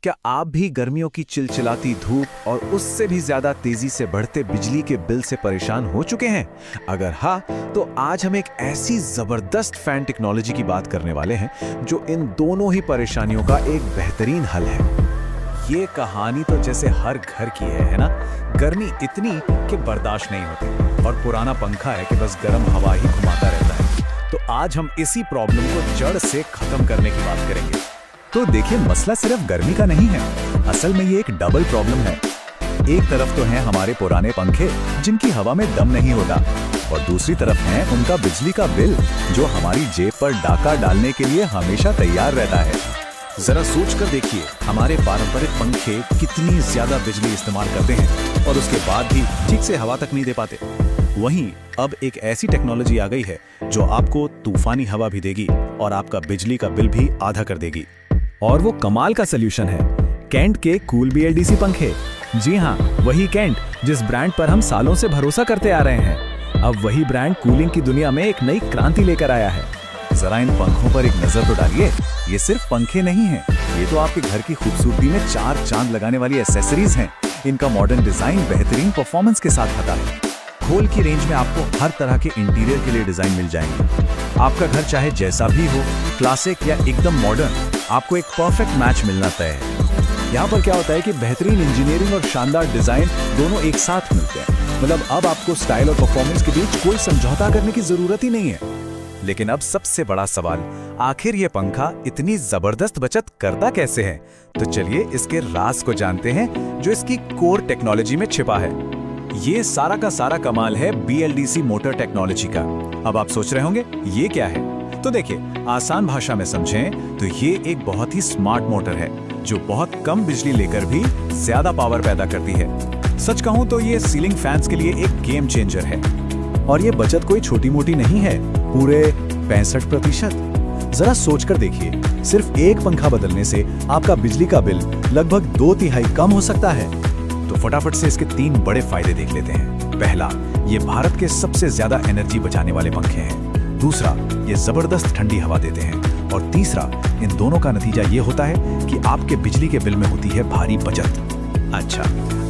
क्या आप भी गर्मियों की चिलचिलाती धूप और उससे भी ज्यादा तेजी से बढ़ते बिजली के बिल से परेशान हो चुके हैं? अगर हाँ, तो आज हम एक ऐसी जबरदस्त फैन टेक्नोलॉजी की बात करने वाले हैं जो इन दोनों ही परेशानियों का एक बेहतरीन हल है। ये कहानी तो जैसे हर घर की है ना? गर्मी इतनी कि बर्दाश्त नहीं होती और पुराना पंखा है कि बस गर्म हवा ही घुमाता रहता है। तो आज हम इसी प्रॉब्लम को जड़ से खत्म करने की बात करेंगे। तो देखिए, मसला सिर्फ गर्मी का नहीं है, असल में ये एक डबल प्रॉब्लम है। एक तरफ तो हैं हमारे पुराने पंखे जिनकी हवा में दम नहीं होता, और दूसरी तरफ है उनका बिजली का बिल जो हमारी जेब पर डाका डालने के लिए हमेशा तैयार रहता है। जरा सोच कर देखिए, हमारे पारंपरिक पंखे कितनी ज्यादा बिजली इस्तेमाल करते हैं और उसके बाद भी ठीक से हवा तक नहीं दे पाते। वहीं अब एक ऐसी टेक्नोलॉजी आ गई है जो आपको तूफानी हवा भी देगी और आपका बिजली का बिल भी आधा कर देगी। और वो कमाल का सलूशन है केंट के कूल BLDC पंखे। जी हाँ, वही केंट जिस ब्रांड पर हम सालों से भरोसा करते आ रहे हैं, अब वही ब्रांड कूलिंग की दुनिया में एक नई क्रांति लेकर आया है। जरा इन पंखों पर एक नजर तो डालिए। ये सिर्फ पंखे नहीं हैं, ये तो आपके घर की खूबसूरती में चार चांद लगाने वाली एक्सेसरीज हैं। इनका मॉडर्न डिजाइन बेहतरीन परफॉर्मेंस के साथ आता है। खोल की रेंज में आपको हर तरह के इंटीरियर के लिए डिजाइन मिल जाएंगे। आपका घर चाहे जैसा भी हो, क्लासिक या एकदम मॉडर्न, आपको एक परफेक्ट मैच मिलना तय है। यहाँ पर क्या होता है कि बेहतरीन इंजीनियरिंग और शानदार डिजाइन दोनों एक साथ मिलते हैं। मतलब अब आपको स्टाइल और परफॉर्मेंस के बीच कोई समझौता करने की जरूरत ही नहीं है। लेकिन अब सबसे बड़ा सवाल, आखिर ये पंखा इतनी जबरदस्त बचत करता कैसे है? तो चलिए इसके राज को जानते हैं जो इसकी कोर टेक्नोलॉजी में छिपा है। ये सारा का सारा कमाल है BLDC मोटर टेक्नोलॉजी का। अब आप सोच रहे होंगे ये क्या है? तो देखिए, आसान भाषा में समझें तो ये एक बहुत ही स्मार्ट मोटर है जो बहुत कम बिजली लेकर भी ज्यादा पावर पैदा करती है। सच कहूं तो ये सीलिंग फैंस के लिए एक गेम चेंजर है। और ये बचत कोई छोटी मोटी नहीं है, पूरे 65%। जरा सोचकर देखिए, सिर्फ एक पंखा बदलने से आपका बिजली का बिल लगभग 2/3 कम हो सकता है। तो फटाफट से इसके 3 बड़े फायदे देख लेते हैं। पहला, ये भारत के सबसे ज्यादा एनर्जी बचाने वाले पंखे हैं। दूसरा, ये जबरदस्त ठंडी हवा देते हैं। और तीसरा, इन दोनों का नतीजा ये होता है कि आपके बिजली के बिल में होती है भारी बचत। अच्छा,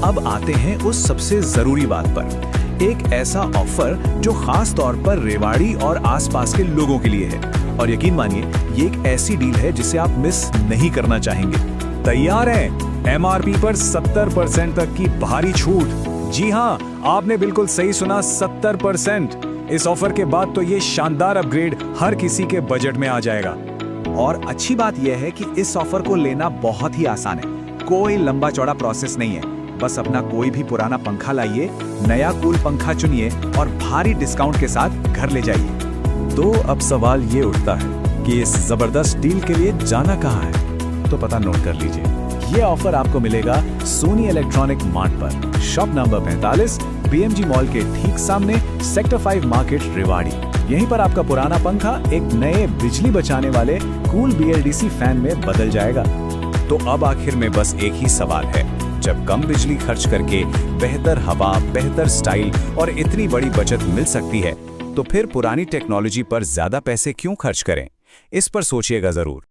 अब आते हैं उस सबसे जरूरी बात पर। एक ऐसा ऑफर जो खास तौर पर रेवाड़ी और आसपास के लोगों के लिए है। और यकीन मानिए, ये एक ऐसी डील है जिसे आप मिस नहीं करना चाहेंगे। तैयार हैं? MRP पर 70% तक की भारी छूट। जी हाँ, आपने बिल्कुल सही सुना, 70%। इस ऑफर के बाद तो ये शानदार अपग्रेड हर किसी के बजट में आ जाएगा। और अच्छी बात यह है कि इस ऑफर को लेना बहुत ही आसान है। कोई लंबा चौड़ा प्रोसेस नहीं है। बस अपना कोई भी पुराना पंखा लाइए, नया कूल पंखा चुनिए और भारी डिस्काउंट के साथ घर ले जाइए। तो अब सवाल ये उठता है कि इस जबरदस्त डील के लिए जाना कहाँ है? तो पता नोट कर लीजिए। ये ऑफर आपको मिलेगा सोनी इलेक्ट्रॉनिक मार्ट पर, शॉप नंबर 45, BMG मॉल के ठीक सामने, सेक्टर 5 मार्केट, रेवाड़ी। यहीं पर आपका पुराना पंखा एक नए बिजली बचाने वाले कूल BLDC फैन में बदल जाएगा। तो अब आखिर में बस एक ही सवाल है, जब कम बिजली खर्च करके बेहतर हवा, बेहतर स्टाइल और इतनी बड़ी बचत मिल सकती है, तो फिर पुरानी टेक्नोलॉजी पर ज्यादा पैसे क्यों खर्च करें? इस पर सोचिएगा जरूर।